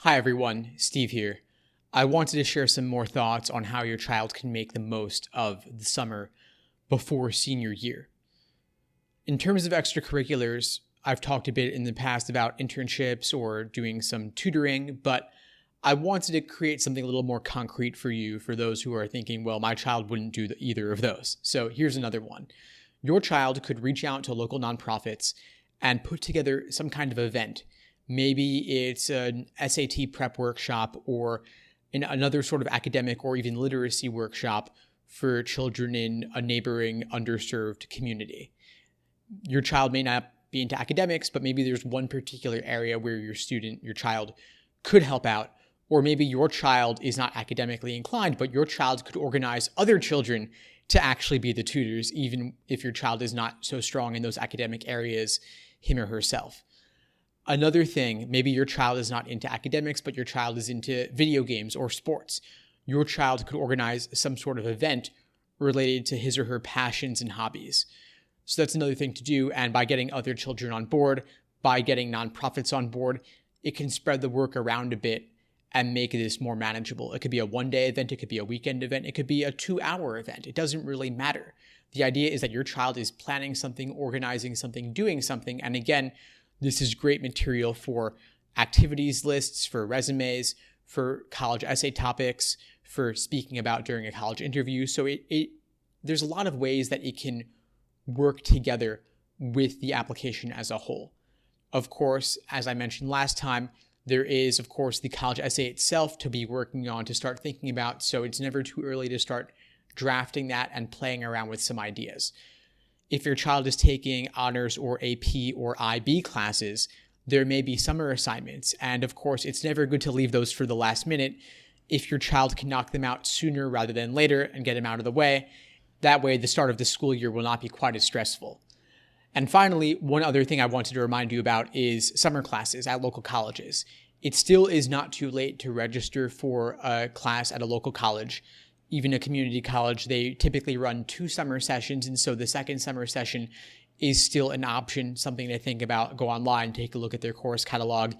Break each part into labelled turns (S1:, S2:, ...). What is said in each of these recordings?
S1: Hi everyone, Steve here. I wanted to share some more thoughts on how your child can make the most of the summer before senior year. In terms of extracurriculars, I've talked a bit in the past about internships or doing some tutoring, but I wanted to create something a little more concrete for you, for those who are thinking, well, my child wouldn't do either of those. So here's another one. Your child could reach out to local nonprofits and put together some kind of event. Maybe it's an SAT prep workshop or another sort of academic or even literacy workshop for children in a neighboring underserved community. Your child may not be into academics, but maybe there's one particular area where your child could help out. Or maybe your child is not academically inclined, but your child could organize other children to actually be the tutors, even if your child is not so strong in those academic areas, him or herself. Another thing, maybe your child is not into academics, but your child is into video games or sports. Your child could organize some sort of event related to his or her passions and hobbies. So that's another thing to do. And by getting other children on board, by getting nonprofits on board, it can spread the work around a bit and make this more manageable. It could be a one-day event. It could be a weekend event. It could be a 2-hour event. It doesn't really matter. The idea is that your child is planning something, organizing something, doing something. And again, this is great material for activities lists, for resumes, for college essay topics, for speaking about during a college interview. So there's a lot of ways that it can work together with the application as a whole. Of course, as I mentioned last time, there is, of course, the college essay itself to be working on, to start thinking about. So it's never too early to start drafting that and playing around with some ideas. If your child is taking honors or AP or IB classes, there may be summer assignments. And of course, it's never good to leave those for the last minute. If your child can knock them out sooner rather than later and get them out of the way, that way the start of the school year will not be quite as stressful. And finally, one other thing I wanted to remind you about is summer classes at local colleges. It still is not too late to register for a class at a local college. Even a community college, they typically run 2 summer sessions. And so the second summer session is still an option, something to think about. Go online, take a look at their course catalog.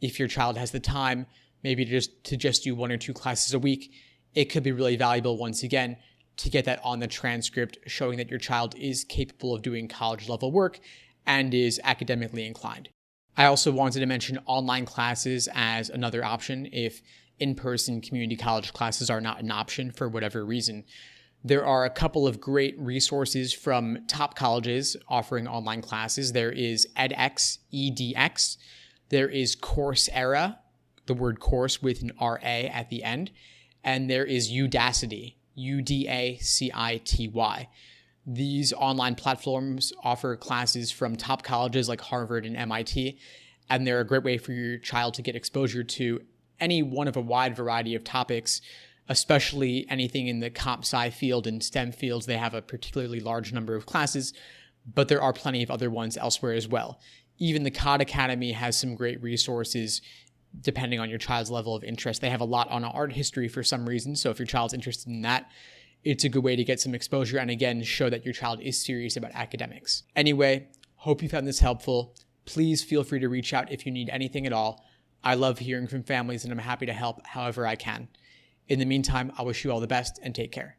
S1: If your child has the time, maybe to just do 1 or 2 classes a week, it could be really valuable once again to get that on the transcript, showing that your child is capable of doing college level work and is academically inclined. I also wanted to mention online classes as another option if in-person community college classes are not an option for whatever reason. There are a couple of great resources from top colleges offering online classes. There is edX, EDX. There is Coursera, the word course with an RA at the end. And there is Udacity, UDACITY. These online platforms offer classes from top colleges like Harvard and MIT, and they're a great way for your child to get exposure to any one of a wide variety of topics, especially anything in the comp sci field and STEM fields. They have a particularly large number of classes, but there are plenty of other ones elsewhere as well. Even the Khan Academy has some great resources depending on your child's level of interest. They have a lot on art history for some reason, so if your child's interested in that, it's a good way to get some exposure and again, show that your child is serious about academics. Anyway, hope you found this helpful. Please feel free to reach out if you need anything at all. I love hearing from families and I'm happy to help however I can. In the meantime, I wish you all the best and take care.